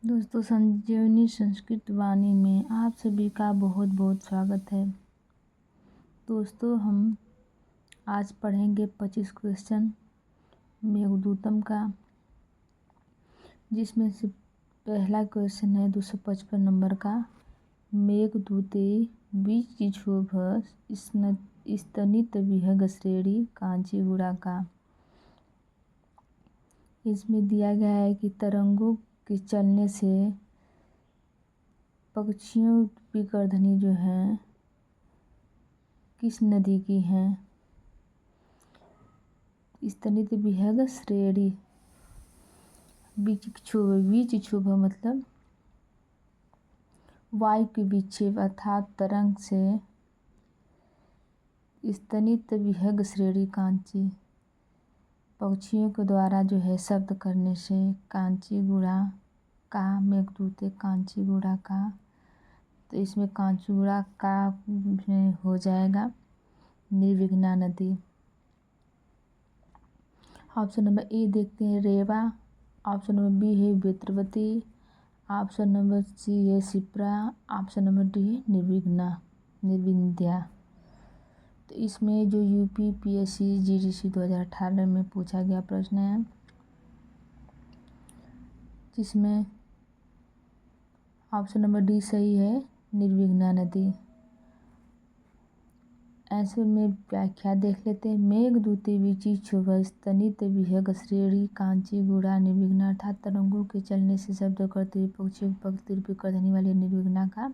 दोस्तों, संजीवनी संस्कृत वाणी में आप सभी का बहुत बहुत स्वागत है। दोस्तों, हम आज पढ़ेंगे 25 क्वेश्चन मेघदूतम का, जिसमें से पहला क्वेश्चन है 255 नंबर का। मेघदूते विचिक्षोभ स्तनित विहग श्रेणी कांचीगुड़ा का। इसमें दिया गया है कि तरंगों के चलने से पक्षियों की गर्दनी जो है किस नदी की है। स्तनित विहग श्रेणी विचिक्षोभ मतलब वायु के विक्षेप अर्थात तरंग से स्तनित विहग श्रेणी कांची पक्षियों के द्वारा जो है शब्द करने से कांचीगुड़ा का, मेघदूते कांचीगुड़ा का, तो इसमें कांचीगुड़ा का हो जाएगा निर्विघ्ना नदी। ऑप्शन नंबर ए देखते हैं रेवा, ऑप्शन नंबर बी है वेत्रवती, ऑप्शन नंबर सी है शिप्रा, ऑप्शन नंबर डी है निर्विंध्या। तो इसमें जो यूपीपीएससी जीडीसी 2018 में पूछा गया प्रश्न है, जिसमें ऑप्शन नंबर डी सही है निर्विघ्ना नदी। ऐसे में व्याख्या देख लेते हैं। मेघदूते विचिक्षोभ स्तनित विहग श्रेणी कांचीगुड़ा निर्विघ्ना अर्थात तरंगों के चलने से शब्द करते हुए पक्षियों पक्ष पे करने वाली निर्विघ्ना का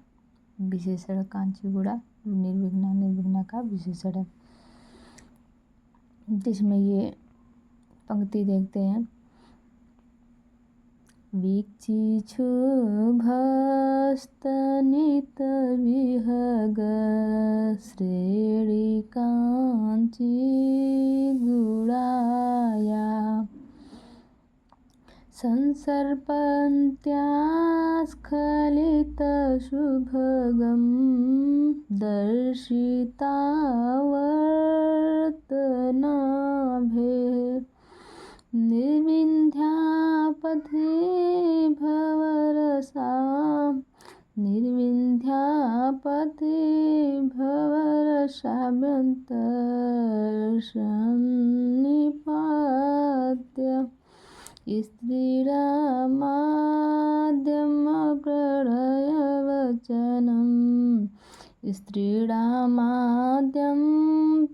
विशेषण। कांचीगुड़ा निर्विघ्ना का विशेषण है। जिसमें ये पंक्ति देखते हैं। विचिक्षोभ स्तनित विहग श्रेणी कांचीगुड़ाया संसर्पन्त्या स्खलित शुभगं दर्शिता वर्तनाभे निर्विंध्यापथे भवरसाभ्यन्तरसन्निपात्य स्त्रीणामाद्यं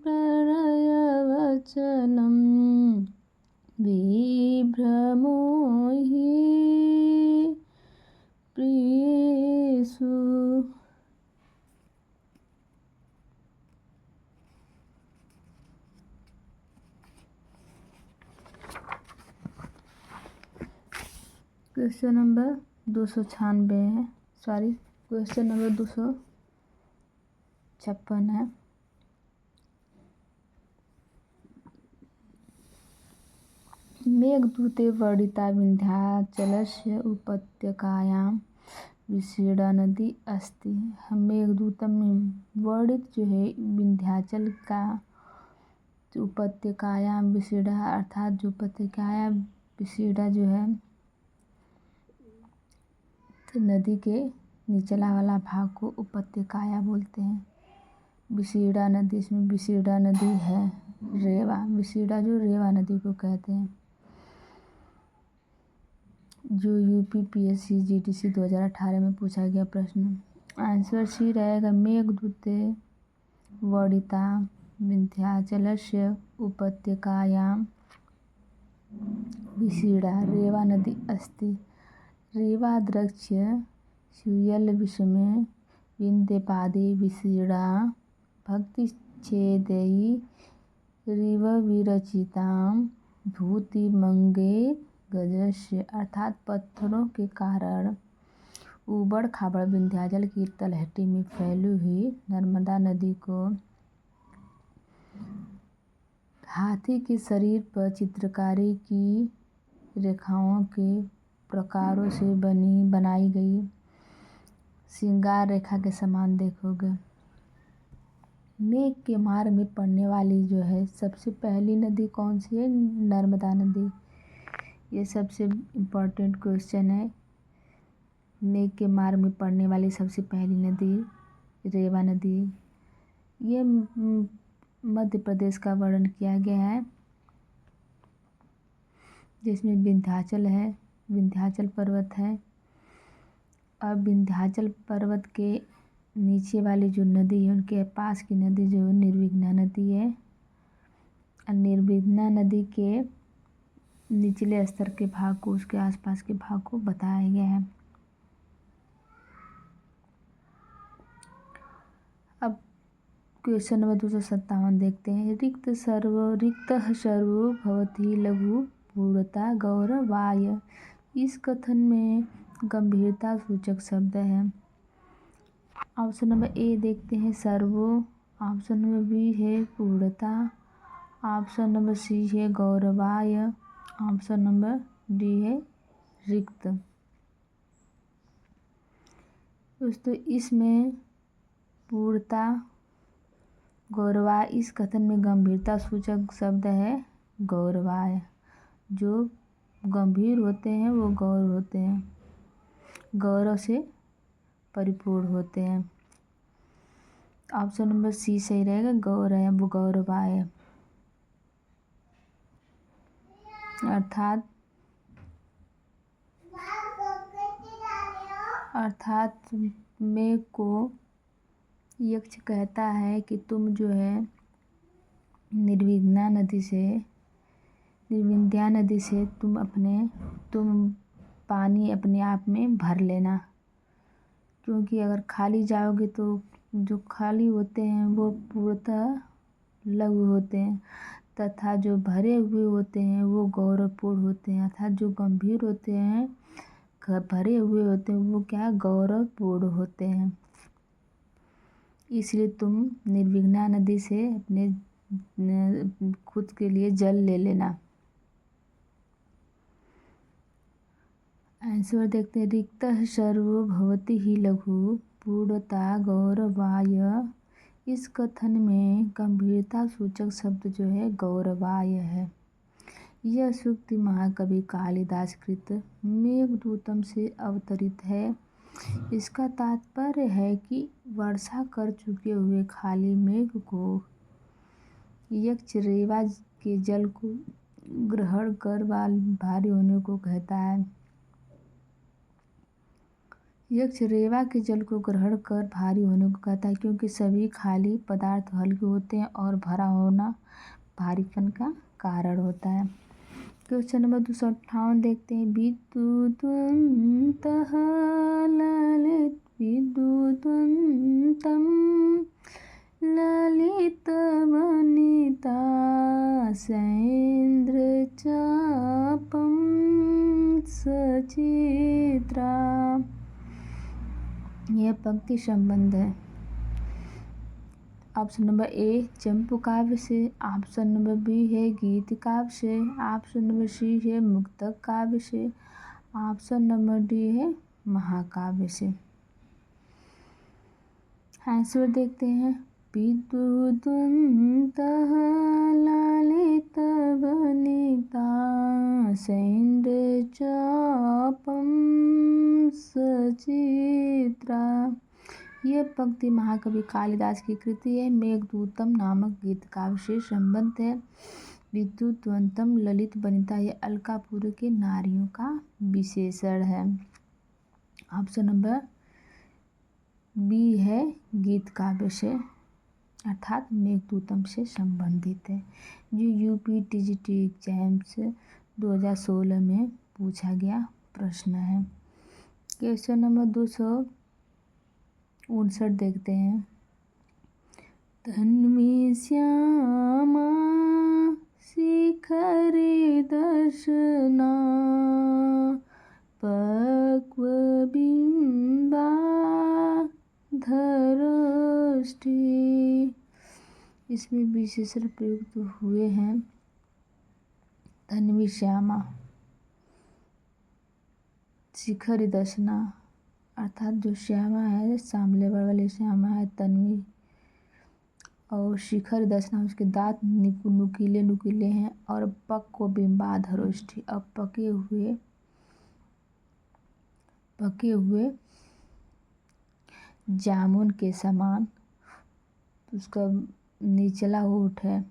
प्रणयवचनं विभ्रमो हि प्रियेषु। क्वेश्चन नंबर 296 है, क्वेश्चन नंबर 256 है। मेघदूते वर्णिता विन्ध्याचलस्य उपत्यकायां विशीर्णा नदी अस्ति। मेघदूतम में वर्णित जो है विंध्याचल का उपत्यकायां विशीर्णा अर्थात जो उपत्यकाया विशीर्णा जो है तो नदी के निचला वाला भाग को उपत्यकाया बोलते हैं। विशीर्णा नदी, इसमें विशीर्णा नदी है रेवा, विशीर्णा जो रेवा नदी को कहते हैं। जो यूपीपीएससी जीडीसी 2018 में पूछा गया प्रश्न। आंसर सी रहेगा मेघदूते वर्णिता विंध्याचलस्य उपत्यकायां विशीर्णा रेवा नदी अस्ति। रेवाद्रक्ष्य सूयल विषमे विन्ध्यपादे विशीर्णा भक्तिच्छेदैः रिवविरचितां भूतिमंगे गजस्य अर्थात पत्थरों के कारण ऊबड़ खाबड़ विंध्याचल की तलहटी में फैली हुई नर्मदा नदी को हाथी के शरीर पर चित्रकारी की रेखाओं के प्रकारों से बनाई गई श्रृंगार रेखा के समान देखोगे। मेघ के मार्ग में पड़ने वाली जो है सबसे पहली नदी कौन सी है? नर्मदा नदी। ये सबसे इम्पोर्टेंट क्वेश्चन है। मेघ के मार्ग में पड़ने वाली सबसे पहली नदी रेवा नदी। ये मध्य प्रदेश का वर्णन किया गया है, जिसमें विंध्याचल है, विंध्याचल पर्वत है। और विंध्याचल पर्वत के नीचे वाली जो नदी है, उनके पास की नदी जो निर्विघ्ना नदी है। और निर्विघ्ना नदी के निचले स्तर के भाग को, उसके आसपास के भाग को बताया गया है। अब क्वेश्चन नंबर 257 देखते हैं। रिक्तः सर्वो भवति लघु पूर्णता गौरवाय। इस कथन में गंभीरता सूचक शब्द है। ऑप्शन नंबर ए देखते हैं सर्वो, ऑप्शन नंबर बी है पूर्णता, ऑप्शन नंबर सी है गौरवाय, ऑप्शन नंबर डी है रिक्त। दोस्तों इसमें पूर्णता गौरवाय, इस कथन में गंभीरता सूचक शब्द है गौरवाय। जो गंभीर होते हैं वो गौर होते हैं, गौरव से परिपूर्ण होते हैं। ऑप्शन नंबर सी सही रहेगा, गौरवाय। अर्थात मेघ को यक्ष कहता है कि तुम जो है निर्विघ्ना नदी से तुम पानी अपने आप में भर लेना, क्योंकि अगर खाली जाओगे तो जो खाली होते हैं वो पूर्णतः लघु होते हैं, तथा जो भरे हुए होते हैं वो गौरवपूर्ण होते हैं। अर्थात जो गंभीर होते हैं, भरे हुए होते हैं, वो क्या गौरवपूर्ण होते हैं। इसलिए तुम निर्विघ्ना नदी से अपने खुद के लिए जल ले लेना। आंसर देखते हैं। रिक्तः सर्वो भवति ही लघु पूर्णता गौरवाय। इस कथन में गंभीरता सूचक शब्द जो है गौरवाय है। यह सूक्ति महाकवि कालिदास कृत मेघदूतम से अवतरित है। इसका तात्पर्य है कि वर्षा कर चुके हुए खाली मेघ को यक्ष रेवा के जल को ग्रहण कर भारी होने को कहता है। यक्ष रेवा के जल को ग्रहण कर भारी होने को कहता है, क्योंकि सभी खाली पदार्थ हल्के होते हैं और भरा होना भारीपन का कारण होता है। क्वेश्चन नंबर 258 देखते हैं। विद्युद्वन्तः ललित विद्युद्वन्तं ललितवनिता सैन्द्रचापं सचित्रा। यह पंक्ति संबंध है। ऑप्शन नंबर ए चंपू काव्य से, ऑप्शन नंबर बी है गीत काव्य से, ऑप्शन नंबर सी है मुक्तक काव्य से, ऑप्शन नंबर डी है महाकाव्य से। आंसर देखते हैं। विद्युद्वन्तः ललितवनिता सैन्द्रचापं सचित्रा। यह पंक्ति महाकवि कालिदास की कृति है। मेघदूतम नामक गीत काव्य से संबंध है। विद्युद्वन्तम ललित वनिता, यह अलकापुरी के नारियों का विशेषण है। ऑप्शन नंबर बी है गीत काव्य से, अर्थात मेघदूतम से संबंधित है। जो यूपीटीजीटी एग्जाम्स 2016 में पूछा गया प्रश्न है। क्वेश्चन नंबर 259 देखते हैं। तन्वी श्यामा शिखरि दर्शना पक्वबिम्बाधरोष्ठी। इसमें विशेषण प्रयुक्त हुए हैं। तन्वी श्यामा शिखरि दर्शना, अर्थात जो श्यामा है सांवले वाली श्यामा है तन्वी, और शिखर दर्शना उसके दांत नुकीले नुकीले हैं, और पक्व बिंबाधरोष्ठी, अब पके हुए पके हुए जामुन के समान उसका निचला होठ है।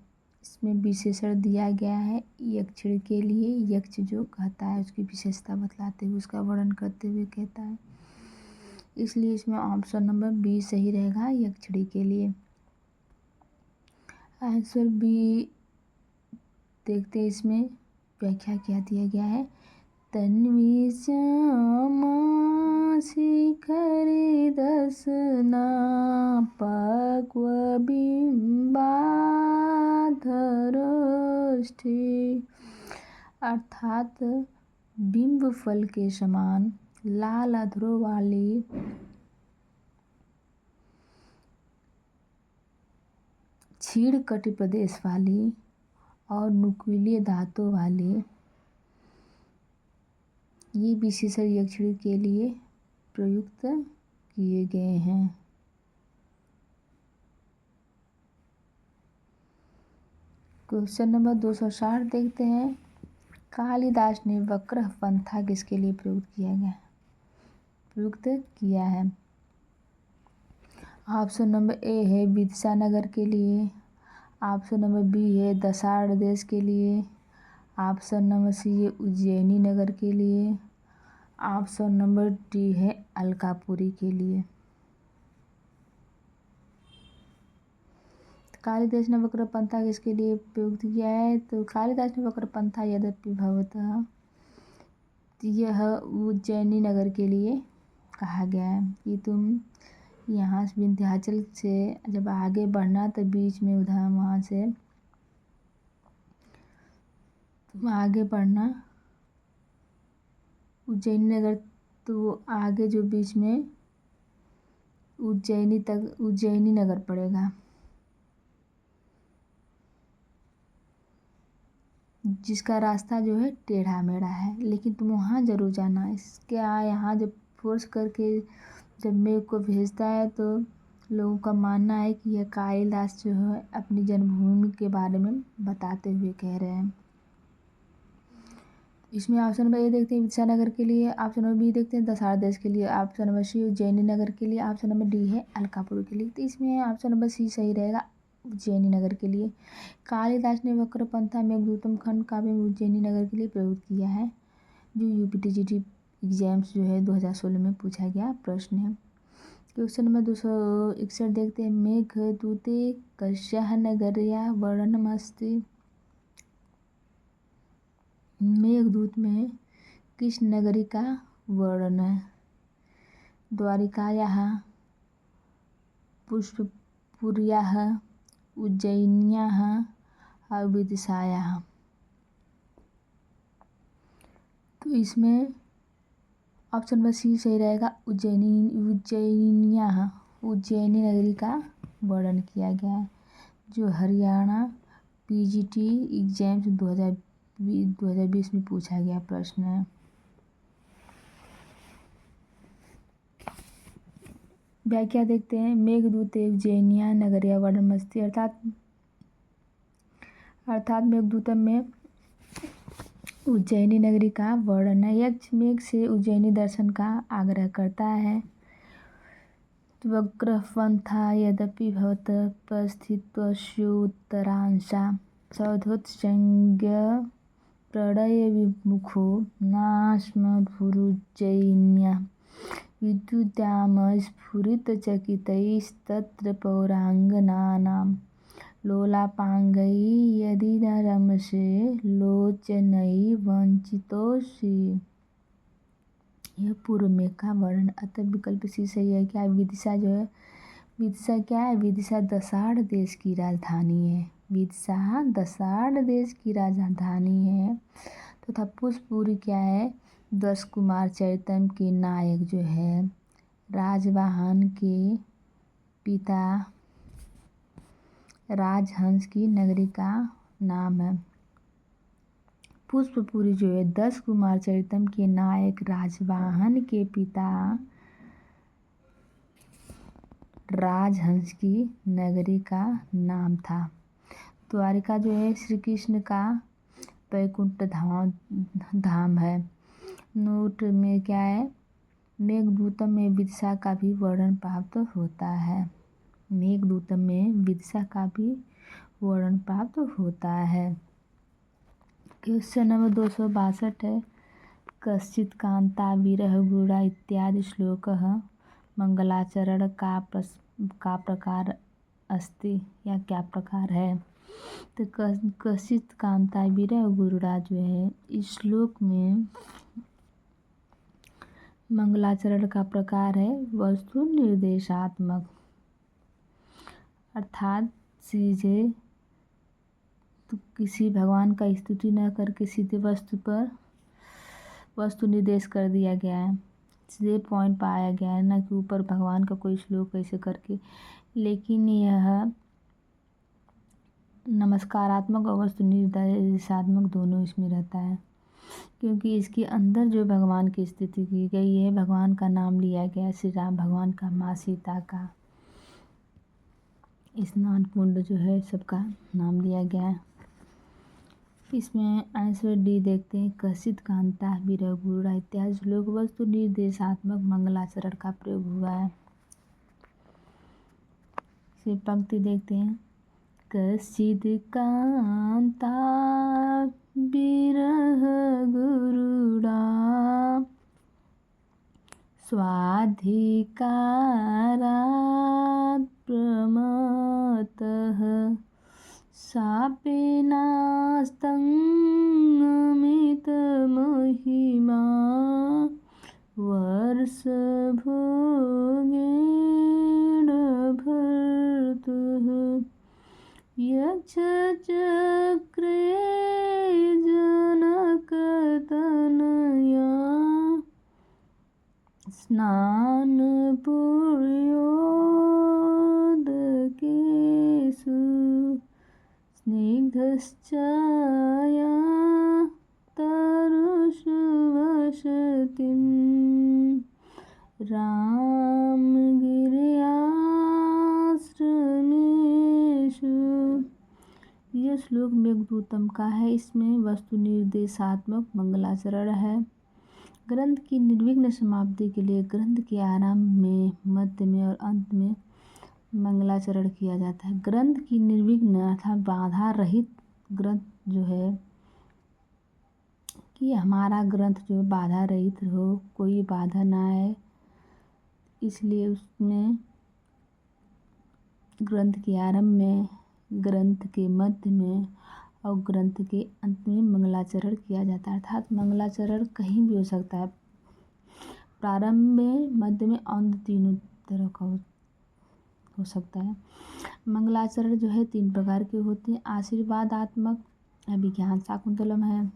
इसमें विशेषण दिया गया है यक्षिणी के लिए। यक्ष जो कहता है उसकी विशेषता बतलाते हुए उसका वर्णन करते हुए कहता है, इसलिए इसमें ऑप्शन नंबर बी सही रहेगा यक्षिणी के लिए। आंसर बी देखते हैं, इसमें व्याख्या क्या दिया गया है। तन्वी श्यामा शिखरी दसना पक्व बिंबाधरोष्ठे, अर्थात बिंब फल के समान लाल अधरों वाली क्षीण कटि प्रदेश वाली और नुकीले दांतों वाली ये विशेषण यक्षिणी के लिए प्रयुक्त किए गए हैं। क्वेश्चन नंबर 260 देखते हैं। कालिदास ने वक्र पंथा किसके लिए प्रयुक्त किया है। ऑप्शन नंबर ए है विदिशा नगर के लिए। ऑप्शन नंबर बी है दसाड़ देश के लिए। ऑप्शन नंबर सी है उज्जैनी नगर के लिए। ऑप्शन नंबर डी है अलकापुरी के लिए। कालिदास ने वक्र पंथा किसके लिए प्रयुक्त किया है, तो कालिदास ने वक्र पंथा यद्यपि भवतः यह उज्जैनी नगर के लिए कहा गया है कि तुम यहाँ से विंध्याचल से जब आगे बढ़ना तो बीच में उधर वहाँ से तुम आगे बढ़ना उज्जैनी नगर, तो आगे जो बीच में उज्जैनी नगर पड़ेगा, जिसका रास्ता जो है टेढ़ा मेढ़ा है, लेकिन तुम वहाँ जरूर जाना। इसके यहाँ जब फोर्स करके जब मेघ को भेजता है तो लोगों का मानना है कि यह कालिदास जो है अपनी जन्मभूमि के बारे में बताते हुए कह रहे हैं। इसमें ऑप्शन नंबर ए देखते हैं विदिशा नगर के लिए। ऑप्शन नंबर बी देखते हैं दसाड़ देश के लिए। ऑप्शन नंबर सी उज्जैनी नगर के लिए। ऑप्शन नंबर डी है अलकापुर के लिए। तो इसमें ऑप्शन नंबर सी सही रहेगा उज्जैनी नगर के लिए। कालिदास ने वक्र पंथा मेघदूतम खंड काव्य में उज्जैनी नगर के लिए प्रयुक्त किया है, जो यूपीटीजीटी एग्जाम्स जो है 2016 में पूछा गया प्रश्न है। क्वेश्चन नंबर 261 देखते हैं। मेघदूते कस्याः नगर्याः वर्णनमस्ति। मेघदूत में किस नगरी का वर्णन है। द्वारिकायाः, पुष्पपुर्याः, उज्जयिन्याः और विदिशायाः। तो इसमें ऑप्शन नंबर सी सही रहेगा उज्जैनियाः। उज्जैनी नगरी का वर्णन किया गया है, जो हरियाणा पीजीटी एग्जाम्स 2020 में पूछा गया प्रश्न है। व्याख्या देखते हैं। मेघदूते उज्जैनिया नगरिया वर्णनमस्ति, अर्थात मेघदूतम में उज्जैनी नगरी का वर्णन है। यक्ष मेघ से उज्जैनी दर्शन का आग्रह करता है। वक्र पंथा यद्यपि भवतः परिस्थितस्योत्तरांशा सौधोत्संज्ञ प्रणय विमुखो नास्मभूरुज्जयिन्याः विद्युदाम स्फुरितचकितैस्तत्र पौरांगनानां लोलापांगैः यदि न रमसे लोचनैः वंचितोऽसि। यह पूर्व में का वर्णन। अतः विकल्प सी सही है। क्या विदिशा जो है, विदिशा क्या है, विदिशा दसाड़ देश की राजधानी है। विदिशा दसाड़ देश की राजधानी है। तथा पुष्पपुरी क्या है, 10 कुमार चरितम के नायक जो है राजवाहन के पिता राजहंस की नगरी का नाम है। पुष्पपुरी जो है 10 कुमार चरितम के नायक राजवाहन के पिता राजहंस की नगरी का नाम था। द्वारिका जो है श्री कृष्ण का वैकुंठ धाम है। नोट में क्या है, मेघदूतम में विदिशा का भी वर्णन प्राप्त होता है। मेघदूतम में विदिशा का भी वर्णन प्राप्त होता है। क्वेश्चन नंबर 262 है। कश्चित् कांता विरह गुरुड़ा इत्यादि श्लोकः मंगलाचरण का प्रकार अस्ति या क्या प्रकार है। तो कश्चित् कांता विरह गुरुड़ा जो है इस श्लोक में मंगलाचरण का प्रकार है वस्तु निर्देशात्मक, अर्थात सीधे तो किसी भगवान का स्तुति न करके सीधे वस्तु निर्देश कर दिया गया है, सीधे पॉइंट पाया गया है, न कि ऊपर भगवान का कोई श्लोक ऐसे करके। लेकिन यह नमस्कारात्मक और वस्तु निर्देशात्मक दोनों इसमें रहता है, क्योंकि इसके अंदर जो भगवान की स्थिति की गई है, भगवान का नाम लिया गया है, श्री राम भगवान का, माँ सीता का, स्नान कुंड जो है सबका नाम लिया गया है। इसमें आंसर डी देखते हैं। कश्चित् कांता विरह गुरुड़ा इत्यादि श्लोक वस्तु निर्देशात्मक मंगलाचरण का प्रयोग हुआ है। इसे पंक्ति देखते हैं। कश्चित् कांता विरह गुरुड़ा स्वाधिकारात् प्रमतः शापेनास्तमितमहिमा वर्षभोगेन भर्तुः यक्षचक्रे जनकतनया स्नानपूर्योदकेषु स्निग्धश्चाया तरुषु वसतिं रामगिर्याश्रमेषु। यह श्लोक मेघदूतम का है। इसमें वस्तु निर्देशात्मक मंगलाचरण है। ग्रंथ की निर्विघ्न समाप्ति के लिए ग्रंथ के आरंभ में, मध्य में और अंत में मंगलाचरण किया जाता है। ग्रंथ की निर्विघ्न अर्थात बाधा रहित ग्रंथ जो है कि हमारा ग्रंथ जो बाधा रहित हो, कोई बाधा ना आए, इसलिए उसमें ग्रंथ के आरंभ में, ग्रंथ के मध्य में और ग्रंथ के अंत में मंगलाचरण किया जाता है। अर्थात मंगलाचरण कहीं भी हो सकता है, प्रारंभ में, मध्य में, अंत, तीनों तरह का हो सकता है। मंगलाचरण जो है 3 प्रकार के होते हैं। आशीर्वादात्मक, अभिज्ञान शाकुंतलम है।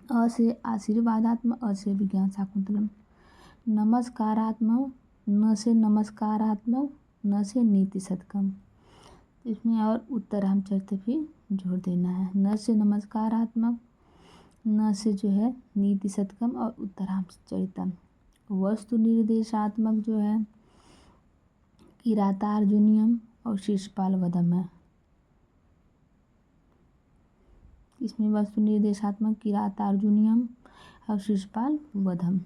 अ से आशीर्वादात्मक, अ से अभिज्ञान शाकुंतलम। नमस्कारात्मक, न से नमस्कारात्मक, न से नीति शतकम। इसमें और उत्तराम चरित्र भी जोड़ देना है। न से नमस्कारात्मक, न से जो है नीति शतकम और उत्तराम चरितम। वस्तु निर्देशात्मक जो है किरातार्जुनीयम और शिशुपाल वधम है। इसमें वस्तु निर्देशात्मक किरातार्जुनीयम और शिशुपाल वधम।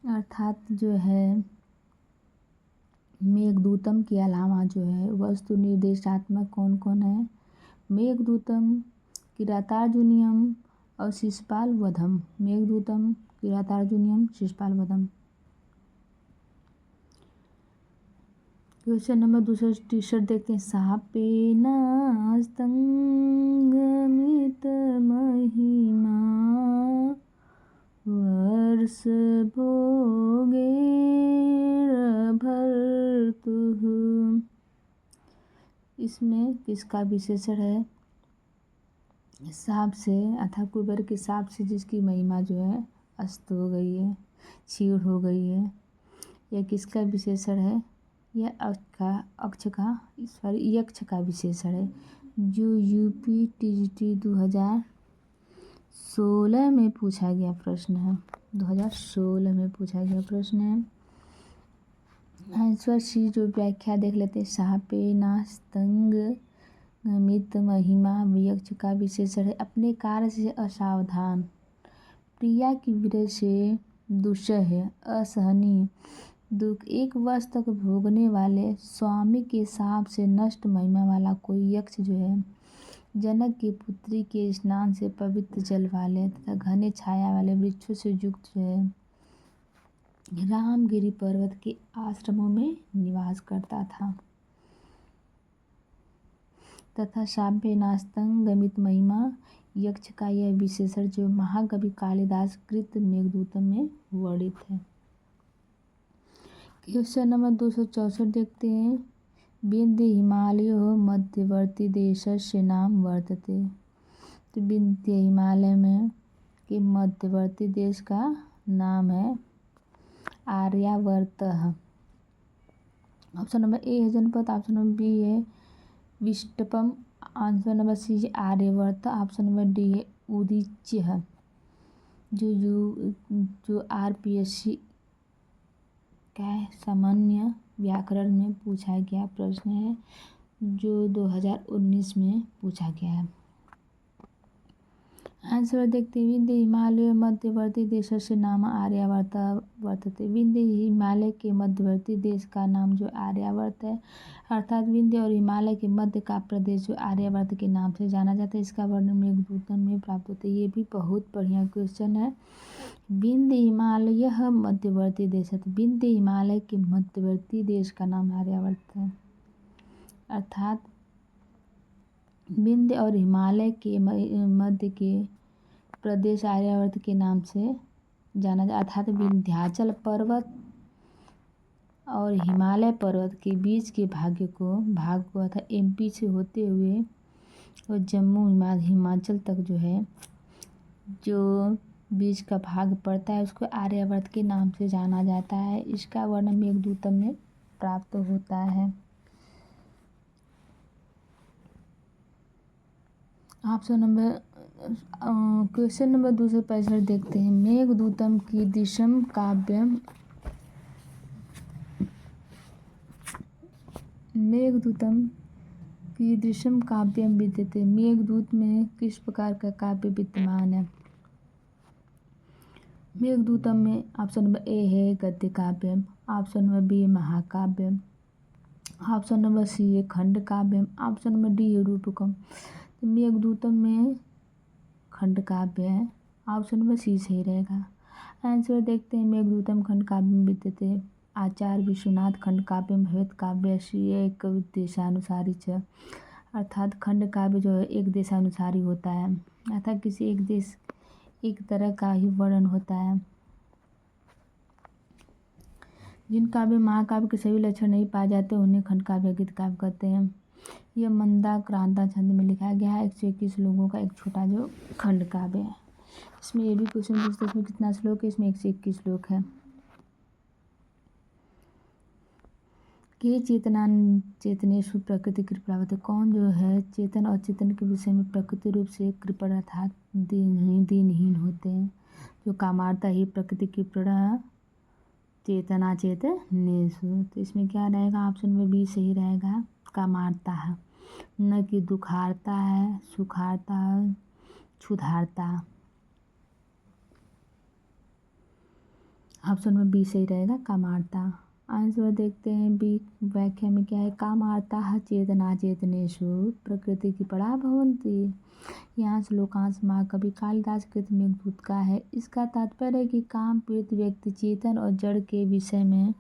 अर्थात जो है मेघदूतम के अलावा जो है वस्तु निर्देशात्मक कौन कौन है? मेघदूतम, किरातार्जुनीयम और शिशुपाल वधम। मेघदूतम, किरातार्जुनीयम, शिशुपाल वधम। क्वेश्चन नंबर 263 देखते हैं। सापेनास्तंगमितमहिमा वर्षभोगेर्भर्तुः। इसमें किसका विशेषण है? साप से अर्थात कुबेर के साप से जिसकी महिमा जो है अस्त हो गई है, क्षीण हो गई है। यह किसका विशेषण है? यह यक्ष का विशेषण है, जो यूपीटीजीटी 2016 में पूछा गया प्रश्न है। 2016 में पूछा गया प्रश्न है। आंसर सी जो व्याख्या देख लेते हैं। सापेनास्तंग गमित महिमा यक्ष का विशेषण है। अपने कार्य से असावधान, प्रिया की विरह से दुस्सह है, असहनीय दुख, एक वर्ष तक भोगने वाले, स्वामी के शाप से नष्ट महिमा वाला कोई यक्ष जो है, जनक की पुत्री के स्नान से पवित्र जल वाले तथा घने छाया वाले वृक्षों से युक्त जो है, रामगिरी पर्वत के आश्रमों में निवास करता था तथा शाव्य नास्तंग गमित महिमा यक्ष का यह विशेषण जो महाकवि कालिदास कृत मेघदूतम में वर्णित है। क्वेश्चन नंबर 264 देखते हैं। विंध्य हिमालयो मध्यवर्ती देशस्य नाम वर्तते। तो विंध्य हिमालय में के मध्यवर्ती देश का नाम है आर्यावर्तः। ऑप्शन नंबर ए है जनपद, ऑप्शन नंबर बी है विष्टपम, आंसर नंबर सी है आर्यवर्त, ऑप्शन नंबर डी है उदीच्य। जो आरपीएससी का सामान्य व्याकरण में पूछा गया प्रश्न है, जो 2019 में पूछा गया है। आंसर देखते हैं। विंध्य हिमालय मध्यवर्ती देशस्य नाम आर्यावर्त वर्तते। विंध्य हिमालय के मध्यवर्ती देश का नाम जो आर्यावर्त है, अर्थात विंध्य और हिमालय के मध्य का प्रदेश जो आर्यावर्त के नाम से जाना जाता है। इसका वर्णन मेघदूतम में प्राप्त होता है। ये भी बहुत बढ़िया क्वेश्चन है। विंध्य हिमालय मध्यवर्ती देश है, तो विंध्य हिमालय के मध्यवर्ती देश का नाम आर्यावर्त है, अर्थात विंध्य और हिमालय के मध्य के प्रदेश आर्यावर्त के नाम से जाना जाता, अर्थात विंध्याचल पर्वत और हिमालय पर्वत के बीच के भाग को अर्थात एमपी से होते हुए और जम्मू हिमाचल तक जो है, जो बीच का भाग पड़ता है उसको आर्यावर्त के नाम से जाना जाता है। इसका वर्णन मेघदूतम में प्राप्त होता है। ऑप्शन नंबर क्वेश्चन नंबर 265 देखते हैं। मेघदूतम की दिशम काव्यम विद्यते। मेघदूत में किस प्रकार का काव्य विद्यमान है? मेघदूतम में ऑप्शन नंबर ए है गद्य काव्यम, ऑप्शन नंबर बी महाकाव्यम, ऑप्शन नंबर सी है खंड काव्यम, ऑप्शन नंबर डी है रूपकम। तो मेघदूतम में खंड काव्य है, ऑप्शन नंबर सी सही रहेगा। आंसर देखते हैं। मेघदूतम खंड काव्य विद्यते। आचार्य विश्वनाथ खंड काव्य भवेत् काव्यस्य एक देशानुसारी च, अर्थात खंड काव्य जो है एक देशानुसारी होता है, अर्थात किसी एक देश एक तरह का ही वर्णन होता है। जिन काव्य महाकाव्य के सभी लक्षण नहीं पाए जाते उन्हें खंड काव्य गीत काव्य कहते हैं। यह मंदा क्रांता छंद में लिखा गया है। 121 लोगों का एक छोटा जो खंड काव्य है। इसमें ये भी क्वेश्चन पूछते हैं इसमें कितना श्लोक है? इसमें 121 श्लोक है। के चेतनेषु प्रकृति कृपावत, कौन जो है चेतन और चेतन के विषय में प्रकृति रूप से कृपण अर्थात दीनहीन होते हैं। जो कामार्ता ही प्रकृति की प्रण चेतना चेतनेषु। तो इसमें क्या रहेगा? ऑप्शन में बी सही रहेगा, कामार्ता है, न कि दुखार्ता है, सुखार्ता है, क्षुधार्ता। ऑप्शन में बी सही रहेगा, कामार्ता। आंसर देखते हैं। बी व्याख्या में क्या है? कामार्ता चेतना चेतनेषु प्रकृति की पड़ा भवन्ति। यहाँ श्लोकांश महाकवि कालिदास कृत मेघदूत का है। इसका तात्पर्य है कि काम पीड़ित व्यक्ति चेतन और जड़ के विषय में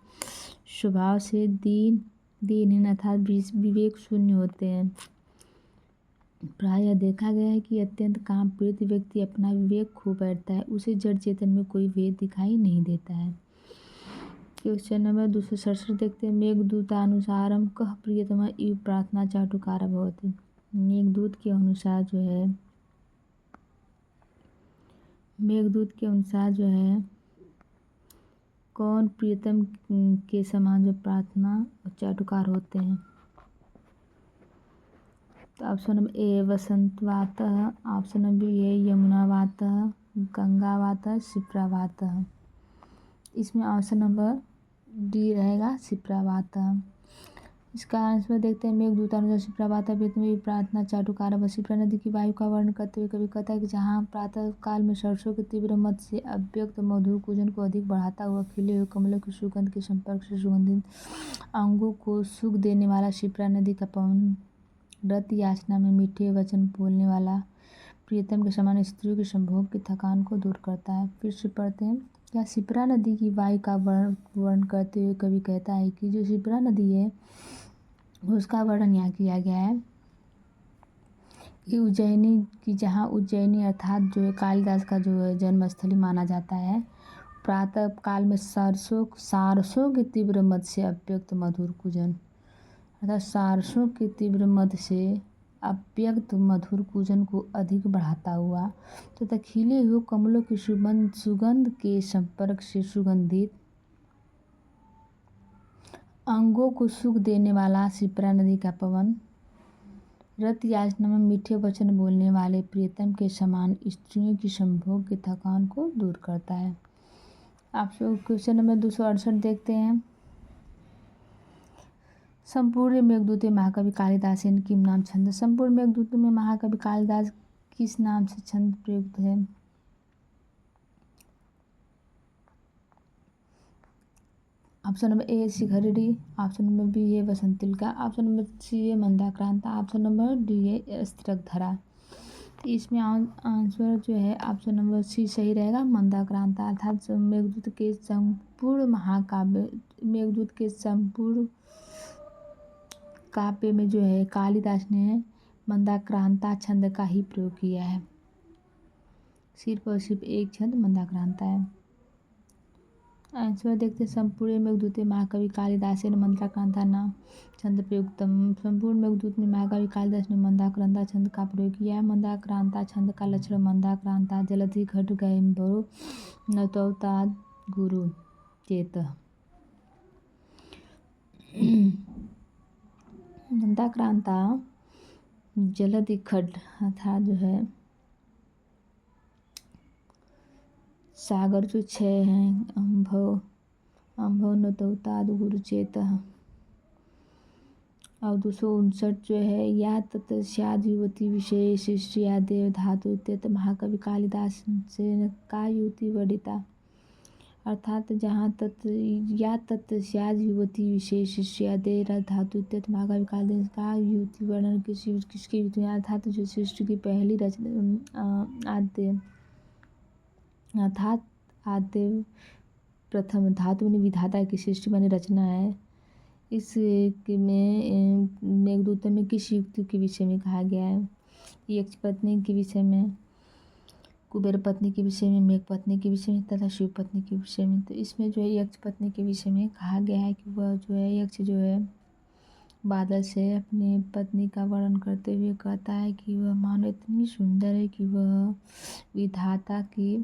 स्वभाव से दीनहीन अर्थात विवेक शून्य होते हैं। प्रायः देखा गया है कि अत्यंत काम पीड़ित व्यक्ति अपना विवेक खो बैठता है, उसे जड़ चेतन में कोई भेद दिखाई नहीं देता है। क्वेश्चन नंबर 267 देखते हैं। मेघदूतानुसारम कः प्रियतमा इव प्रार्थना चाटुकारा भवति। मेघदूत के अनुसार जो है कौन प्रियतम के समान जो प्रार्थना और चाटुकार होते हैं? तो ऑप्शन नंबर ए वसंतवातः, ऑप्शन नंबर बी है यमुनावातः, गंगावातः, शिप्रावातः। इसमें ऑप्शन नंबर डी रहेगा शिप्रावातः। इसका आंसर देखते हैं। मेघदूतानुसार शिप्रा वातावृत में प्रार्थना चाटुकारा व शिप्रा नदी की वायु का वर्णन करते हुए कवि कहता है कि जहाँ प्रातः काल में सरसों के तीव्र मत से अव्यक्त मधुर कूजन को अधिक बढ़ाता हुआ खिले हुए कमलों की सुगंध के संपर्क से सुगंधित अंगों को सुख देने वाला शिप्रा नदी का पवन रत याचना में मीठे वचन बोलने वाला प्रियतम के समान स्त्रियों के संभोग की थकान को दूर करता है। फिर से पढ़ते हैं। क्या शिप्रा नदी की वायु का वर्णन करते हुए कवि कहता है कि जो शिप्रा नदी है उसका वर्णन यहाँ किया गया है कि उज्जैनी की जहाँ उज्जैनी अर्थात जो है कालिदास का जो है जन्मस्थली माना जाता है। प्रातः काल में सारसों के तीव्र मद से अव्यक्त मधुर कूजन अर्थात सारसों के तीव्र मद से अव्यक्त मधुर कूजन को अधिक बढ़ाता हुआ तथा खिले हुए कमलों की सुगंध के संपर्क से सुगंधित अंगों को सुख देने वाला शिप्रा नदी का पवन रत याचना में मीठे वचन बोलने वाले प्रियतम के समान स्त्रियों की संभोग की थकान को दूर करता है। आप सब क्वेश्चन नंबर 268 देखते हैं। संपूर्ण मेघदूत में महाकवि कालिदास किम नाम छंद। संपूर्ण मेघदूत में महाकवि कालिदास किस नाम से छंद प्रयुक्त है। ऑप्शन नंबर ए शिखरिणी, ऑप्शन नंबर बी है वसंतिल का, ऑप्शन नंबर सी है मंदाक्रांता, ऑप्शन नंबर डी है स्त्रकधरा। तो इसमें आंसर जो है ऑप्शन नंबर सी सही रहेगा, मंदाक्रांता। अर्थात मेघदूत के संपूर्ण काव्य में जो है कालिदास ने मंदाक्रांता छंद का ही प्रयोग किया है। सिर्फ और सिर्फ एक छंद मंदाक्रांता है। आंसर देखते हैं। संपूर्ण मेघदूत महाकवि कालिदास ने मंदाक्रांता नाम छंद प्रयुक्तम। संपूर्ण मेघदूत में महाकवि कालिदास ने मंदाक्रांता छंद का प्रयोग किया है। मंदाक्रांता छंद का लक्षण मंदाक्रांता जलधि घट गयम्भरो नतौताद गुरु चेत। मंदाक्रांता जलधि खड अर्थात जो है सागर जो 6 हैं अम्भव नतौताद गुरुचेत और 259 जो है या तत्स्याद युवती विशेष शिष्या देव धातु इत्यत महाकवि कालिदास से का युवती वर्णिता। अर्थात जहाँ तत्स्याद युवती विशेष शिष्या देव धातु इत्यत महाकवि कालिदास का युवती वर्णन किसकी युवती अर्थात जो सृष्टि की पहली रचना अर्थात आद्य प्रथम धातु ने विधाता की सृष्टि माने रचना है। इस में मेघदूत में किस युक्ति के विषय में कहा गया है। यक्ष पत्नी के विषय में, कुबेर पत्नी के विषय में, मेघ पत्नी के विषय में तथा शिव पत्नी के विषय में। तो इसमें जो है यक्ष पत्नी के विषय में कहा गया है कि वह जो है यक्ष जो है बादल से अपनी पत्नी का वर्णन करते हुए कहता है कि वह मानो इतनी सुंदर है कि वह विधाता की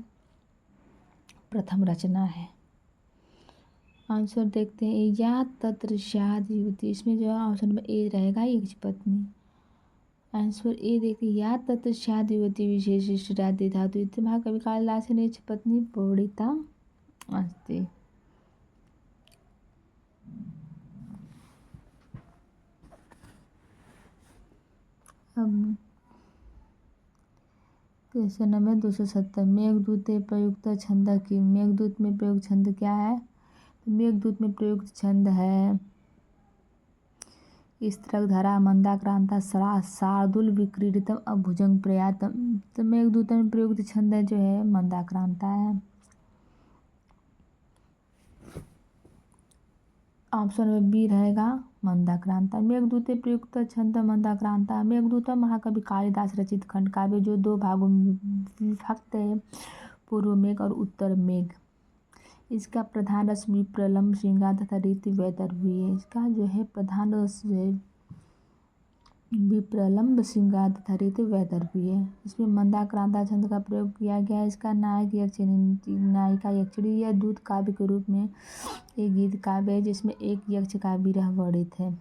प्रथम रचना है। आंसर देखते हैं। या तत्स्याद युवती, इसमें जो है ऑप्शन नंबर ए रहेगा यक्ष पत्नी। आंसर ए देखते हैं। या तत्स्याद युवती विशेष शिष्टा धातु इत्य महाकवि कालिदास ने यक्ष पत्नी वर्णिता अस्ति। अब क्वेश्चन नंबर 270 मेघदूत प्रयुक्त छंद की। मेघदूत में प्रयुक्त छंद क्या है। तो मेघदूत में प्रयुक्त छंद है स्त्रकधरा, मंदाक्रांता, शार्दूल, विक्रीडितम, अभुजंग प्रयातम। तो मेघदूत में प्रयुक्त छंद जो है मंदाक्रांता है। ऑप्शन में बी रहेगा मंदाक्रांता। मेघदूत प्रयुक्त छंद मंदाक्रांता। मेघदूत महाकवि कालिदास रचित खंड काव्य जो 2 भागों में विभक्त है, पूर्व मेघ और उत्तर मेघ। इसका प्रधान रस विप्रलम्ब श्रृंगार तथा रीति वैदर्भी है। इसका जो है प्रधान रस जो है विप्रलम्ब श्रृंगार तथा रीति वैदर्भी है। इसमें मंदाक्रांता छंद का प्रयोग किया गया है। इसका नायक यक्षिणी, नायिका यक्षिणी। यह दूत काव्य के रूप में एक गीत काव्य है जिसमें एक यक्ष का विरह वर्णित है।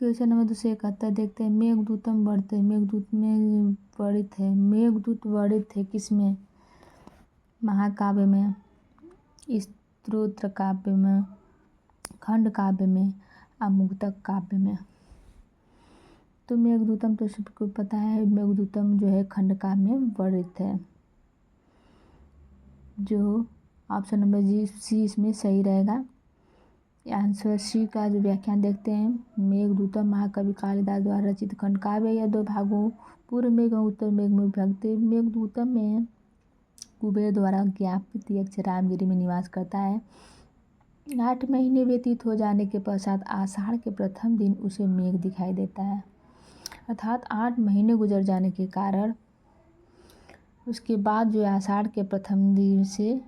क्वेश्चन नंबर 271 देखते हैं। मेघदूतम वर्णित है। मेघदूत में वर्णित है। मेघदूत वर्णित है किसमें। महाकाव्य में, स्तोत्र काव्य में, खंड काव्य में, अमुक्तक काव्य में। तो मेघदूतम तो सबको पता है, मेघदूतम जो है खंड काव्य में वर्णित है। जो ऑप्शन नंबर जी सी इसमें सही रहेगा। आंसर सी का जो व्याख्यान देखते हैं। मेघदूतम महाकवि कालिदास द्वारा रचित खंड काव्य या 2 भागों पूर्व मेघ और उत्तर मेघ में विभक्त। मेघदूतम में कुबेर द्वारा ज्ञापित यक्ष रामगिरी में निवास करता है। 8 महीने व्यतीत हो जाने के पश्चात आषाढ़ के प्रथम दिन उसे मेघ दिखाई देता है। अर्थात 8 महीने गुजर जाने के कारण उसके बाद जो आषाढ़ के प्रथम दिवस से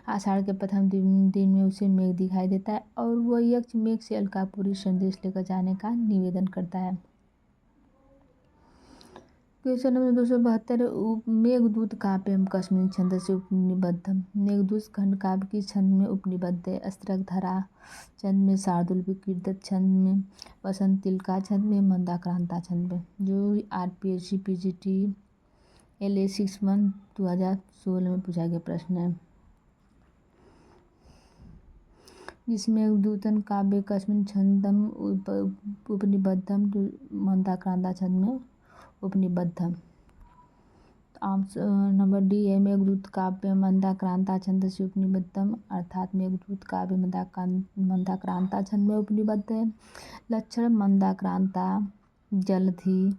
आषाढ़ के प्रथम दिन में उसे मेघ दिखाई देता है और वह यक्ष मेघ से अलकापुरी संदेश लेकर जाने का निवेदन करता है। क्वेश्चन नंबर 272 मेघदूत काव्य एवं कस्मिन् छन्दसि उपनिबद्धम्। मेघदूत खंड काव्य की छंद में उपनिबद्ध है। अस्त्रधरा छंद में, शार्दूल विकीर्तन छंद में, वसंतिका छंद में, मंदाक्रांता छंद में। जो आरपीएससी पीजीटी LA 61 2016 में पूछा गया प्रश्न है। जिसमें दूतन काव्य कस्मिन् छंदम उपनिबद्धम, मंदाक्रांता छंद में उपनिबद्धम। ऑप्शन नंबर डी है मेघदूत काव्य मंदाक्रांता छंद से उपनिबद्धम, अर्थात मेघदूत काव्य मंदाक्रांता छंद में उपनिबद्ध है। लक्षण मंदाक्रांता जलधि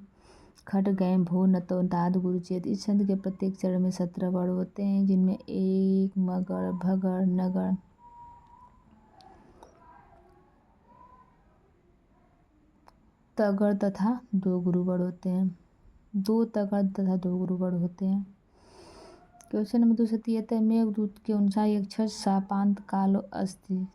खड्गैः भो नतो दाद गुरुचेत। इस छंद के प्रत्येक चरण में 17 वर्ण होते हैं, जिनमें एक मगड़ भगड़ नगड़ तगड़ तथा 2 गुरुवर्ण होते हैं। 2 तगड़ तथा 2 गुरुवर्ण होते हैं। क्वेश्चन नंबर 273 मेघदूत के अनुसार यक्षस शापांत कालो अस्ति।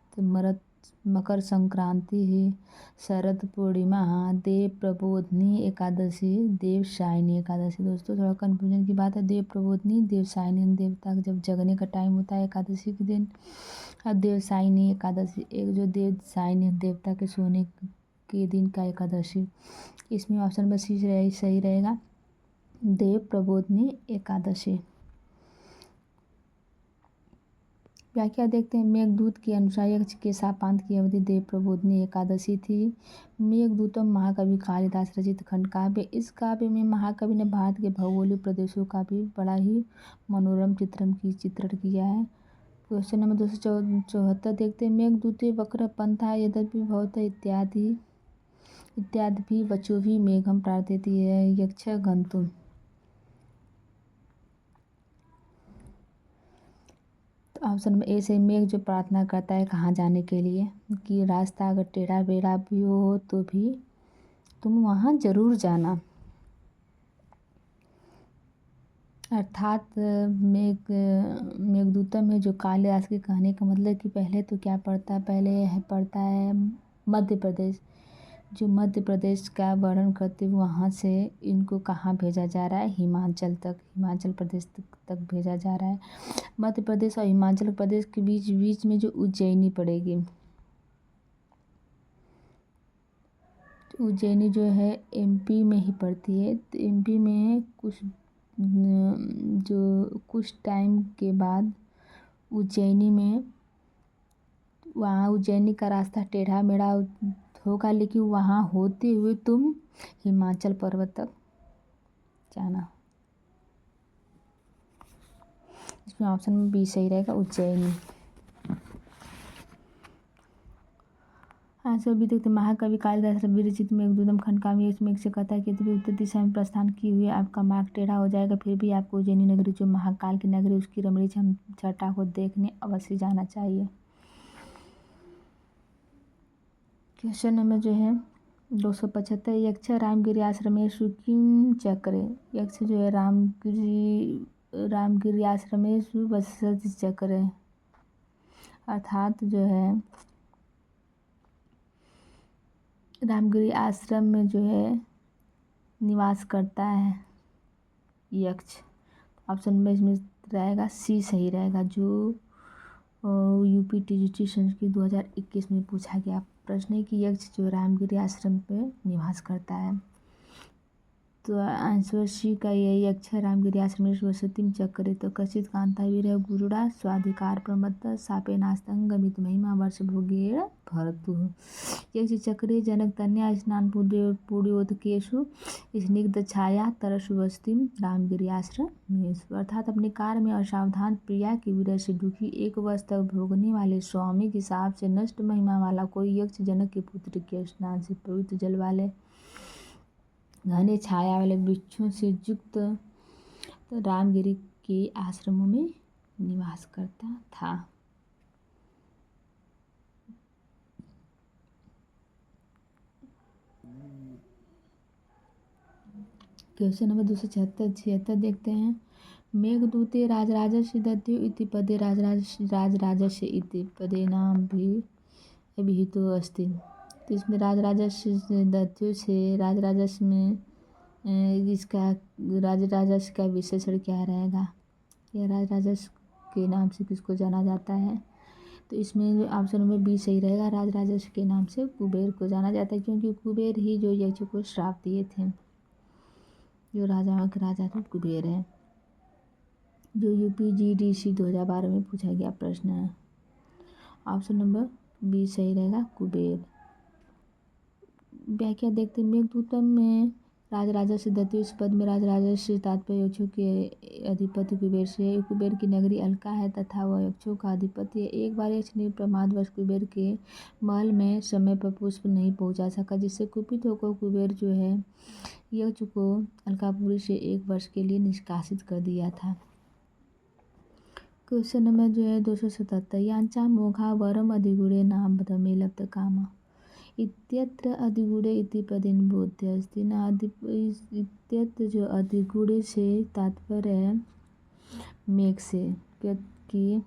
मकर संक्रांति ही शरद पूर्णिमा देव प्रबोधनी एकादशी देवशायनी एकादशी। दोस्तों थोड़ा कन्फ्यूजन की बात है। देव प्रबोधनी देवशायनी देवता का जब जगने का टाइम होता है एकादशी के दिन, और देवशायनी एकादशी एक जो देवशायनी देवता के सोने के दिन का एकादशी। इसमें ऑप्शन नंबर सी सही रहेगा, देव प्रबोधनी एकादशी। व्याख्या देखते हैं। मेघदूत के अनुसार यक्ष के शापांत की अवधि देव प्रबोधनी एकादशी थी। मेघदूतम महाकवि कालिदास रचित खंड काव्य। इस काव्य में महाकवि ने भारत के भौगोलिक प्रदेशों का भी बड़ा ही मनोरम चित्रण किया है। क्वेश्चन नंबर 274 देखते हैं। मेघदूते वक्र पंथा यद्यपि भवत इत्यादि भी वचो भी मेघम प्रार्थयति है यक्ष गंतुम। ऑप्शन नंबर ए से मेघ जो प्रार्थना करता है कहाँ जाने के लिए, कि रास्ता अगर टेढ़ा बेढ़ा भी हो तो भी तुम वहाँ जरूर जाना। अर्थात मेघदूतम में जो कालिदास के कहने का मतलब कि पहले तो क्या पड़ता है, पहले पड़ता है मध्य प्रदेश। जो मध्य प्रदेश का वर्णन करते हुए वहाँ से इनको कहाँ भेजा जा रहा है, हिमाचल तक, हिमाचल प्रदेश तक भेजा जा रहा है। मध्य प्रदेश और हिमाचल प्रदेश के बीच में जो उज्जैनी पड़ेगी, उज्जैनी जो है MP में ही पड़ती है। तो MP में कुछ टाइम के बाद उज्जैनी में, वहाँ उज्जैनी का रास्ता टेढ़ा मेढ़ा होगा, लेकिन वहाँ होते हुए तुम हिमाचल पर्वत तक जाना। इसमें ऑप्शन बी सही रहेगा, उज्जैनी। आंसर भी देखते। महाकवि कालिदास विरचित मेघदूतम खंड काव्य इसमें से कहता है कि यदि उत्तर दिशा में प्रस्थान किए हुए आपका मार्ग टेढ़ा हो जाएगा, फिर भी आपको उज्जैनी नगरी जो महाकाल की नगरी उसकी रमणीय छटा को देखने अवश्य जाना चाहिए। क्वेश्चन नंबर जो है 275 यक्ष रामगिरी आश्रमेषु किम चक्रे। यक्ष जो है रामगिरी आश्रमेषु वसति चक्रे, अर्थात जो है रामगिरी आश्रम में जो है निवास करता है यक्ष। ऑप्शन में इसमें रहेगा सी सही रहेगा, जो UP TGT संस्कृत 2021 में पूछा गया प्रश्न है कि यक्ष जो रामगिरी आश्रम पे निवास करता है। तो आंसर सी का यही अक्षर रामगिरी आश्रम वसतिम चक्रे तो कचित कांतावीर गुरुड़ा स्वाधिकार प्रमत्त सापे नास्तंग गमित महिमा वर्ष भोगेड़ भरतु यक्ष चक्रे जनक तन्या स्नान पूर्योत्केशु स्निग्ध छाया तरसु वस्तिम रामगिरी आश्रम में। अर्थात अपने कार्य में असावधान प्रिया की विरह से दुखी एक वर्ष तक भोगने वाले स्वामी के साप से नष्ट महिमा वाला कोई यक्ष जनक के पुत्र के स्नान से पवित्र जल वाले घने छाया वाले वृक्षों से युक्त रामगिरी के आश्रमों में निवास करता था। क्वेश्चन नंबर 276 देखते हैं। मेघदूते राजराजस्य दत्यो इति पदे राजराजस्य इति पदे नाम भी अभिहितो अस्ति। तो इसमें राजराजस्य दत्यो से राजराजस्य में इसका राजराजस्य का विशेषण क्या रहेगा? यह राजराजस्य के नाम से किसको जाना जाता है? तो इसमें ऑप्शन नंबर बी सही रहेगा। राजराजस्य के नाम से कुबेर को जाना जाता है, क्योंकि कुबेर ही जो यक्ष को श्राप दिए थे। जो राजाओं के राजा तो कुबेर है। जो UPGDC 2012 में पूछा गया प्रश्न है। ऑप्शन नंबर बी सही रहेगा, कुबेर। व्याख्या देखते हैं। मेघदूतम में राजराजस्य दत्यो इस पद में राजराजस्य तात्पर्य यक्षों के अधिपति कुबेर से। कुबेर की नगरी अलका है तथा वह यक्षों का अधिपति है। एक बार यक्ष ने प्रमादवश कुबेर के महल में समय पर पुष्प नहीं पहुंचा सका, जिससे कुपित होकर कुबेर जो है यक्ष को अलकापुरी से 1 वर्ष के लिए निष्कासित कर दिया था। क्वेश्चन नंबर जो है 277 यांचा मोघा वरम अधिगुणे नाम बदमे लब्ध कामा इत्यत्र अधिगुणे इति पदेन बोध्य अस्ति न। इत्यत्र जो अधिगुणे से तात्पर्य है मेघ से कि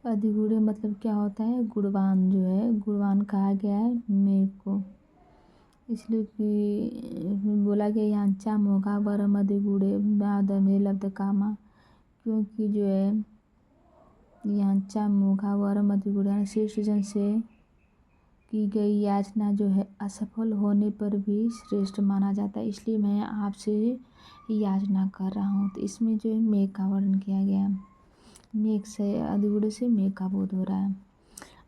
अधिगुणे मतलब क्या होता है? गुणवान जो है, गुणवान कहा गया है मेघ को, इसलिए कि बोला गया यांचा मोघा वरम अधिगुणे बदमे लब्ध कामा, क्योंकि जो है यांचा मोघा वरम अधिगुणे शीर्ष जन से की गई याचना जो है असफल होने पर भी श्रेष्ठ माना जाता है, इसलिए मैं आपसे याचना कर रहा हूँ। तो इसमें जो है मेघ का वर्णन किया गया है। मेघ से अधिगुणे से मेघ का बोध हो रहा है।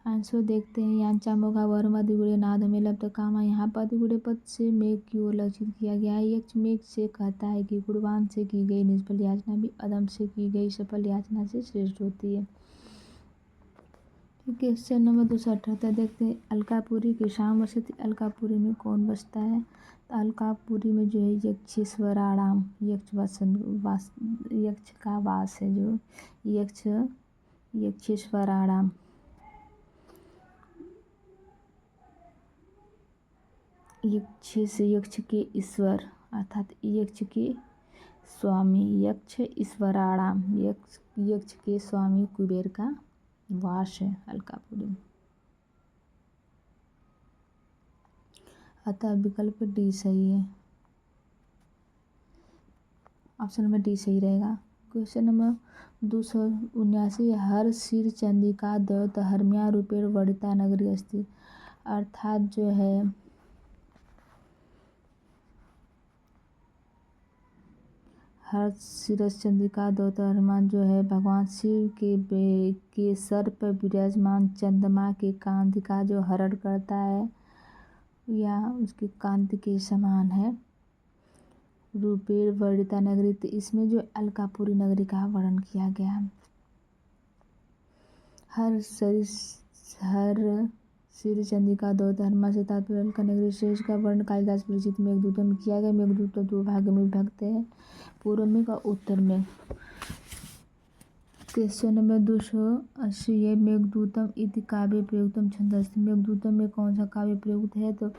आंसर देखते हैं। यांचा मोघा वरम अधिगुणे नाद में लब्ध कामा, यहाँ पर अधिगुणे पद से मेघ की ओर लक्षित किया गया है। यक्ष मेघ से कहता है कि गुणवान से की गई निष्फल याचना भी अदम से की गई सफल याचना से श्रेष्ठ होती है। क्वेश्चन नंबर 278 देखते हैं। अलकापुरी की शाम वसति, अलकापुरी में कौन बसता है? तो अलकापुरी में जो है यक्षेश्वराणाम यक्ष का वास है। जो यक्षेश्वराणाम यक्ष के ईश्वर अर्थात यक्ष के स्वामी यक्ष ईश्वराणाम यक्ष के स्वामी कुबेर का वास है अलकापुरी में। अतः विकल्प डी सही है। ऑप्शन नंबर डी सही रहेगा। क्वेश्चन नंबर 279 हर सिर चंदिका दैवत हर्म्या रूपेण वर्णिता नगरी अस्ति। अर्थात जो है हर शिरस चंद्रिका दौतरमान जो है भगवान शिव के सर पर विराजमान चंद्रमा के कांति का जो हरण करता है या उसकी कांति के समान है। रूपेण वर्णिता नगरी, तो इसमें जो अलकापुरी नगरी का वर्णन किया गया है। हर सिर चंद्रिका दौतरमा से तात्पर्य अलका नगरी शेष का वर्ण कालिदास विरचित मेघदूतम में किया गया। मेघदूत 2 भाग में विभक्त है, पूर्व में और उत्तर में। क्वेश्चन नंबर 280 है। मेघदूतम इति काव्य प्रयुक्तम छंदस्ति, मेघदूतम में कौन सा काव्य प्रयुक्त है? तो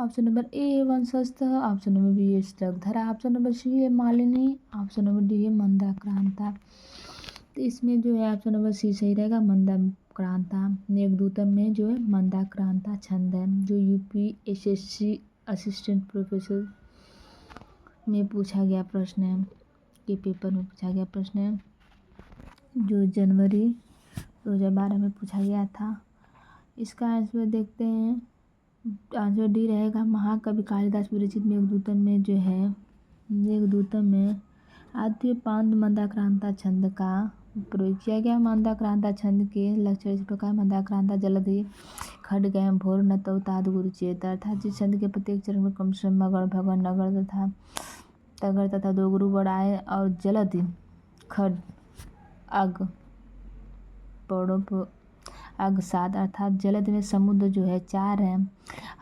ऑप्शन नंबर ए वंशस्थ, ऑप्शन नंबर बी है स्तब्धरा, ऑप्शन नंबर सी है मालिनी, ऑप्शन नंबर डी है मंदाक्रांता। तो इसमें जो है ऑप्शन नंबर सी सही रहेगा, मंदाक्रांता। मेघदूतम में जो है मंदाक्रांता छंद है। जो UPSSC असिस्टेंट प्रोफेसर में पूछा गया प्रश्न है, के पेपर में पूछा गया प्रश्न है, जो जनवरी 2012 में पूछा गया था। इसका आंसर देखते हैं। आंसर डी रहेगा। महाकवि कालिदास विरचित मेघदूतम में जो है, मेघदूतम में आद्य पाद मंदाक्रांता छंद का प्रयोग किया गया। मंदाक्रांता छंद के लक्षण इस प्रकार: मंदाक्रांता जलधि खड्गयं भोर नतौ ताद गुरुचेत, अर्थात जिस छंद के प्रत्येक चरण में कम से मगर भगर नगर तथा तगर तथा दो गुरु बढ़ाए और जलधि खड अग पौड़ो अग 7, अर्थात जलद में समुद्र जो है 4 है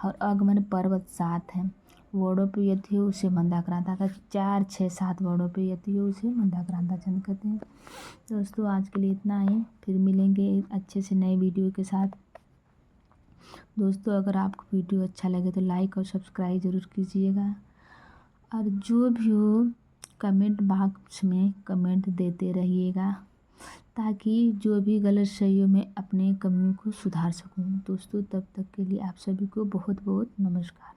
और अग मन पर्वत 7 है। वर्णों पे यति हो उसे मंदाक्रांता का 4, 6, 7 वर्णों पे यति हो उसे मंदाक्रांता छंद कहते हैं। दोस्तों आज के लिए इतना ही, फिर मिलेंगे अच्छे से नए वीडियो के साथ। दोस्तों अगर आपको वीडियो अच्छा लगे तो लाइक और सब्सक्राइब ज़रूर कीजिएगा, और जो भी हो कमेंट बॉक्स में कमेंट देते रहिएगा, ताकि जो भी गलत सही हो मैं अपने कमियों को सुधार सकूं। दोस्तों तब तक के लिए आप सभी को बहुत बहुत नमस्कार।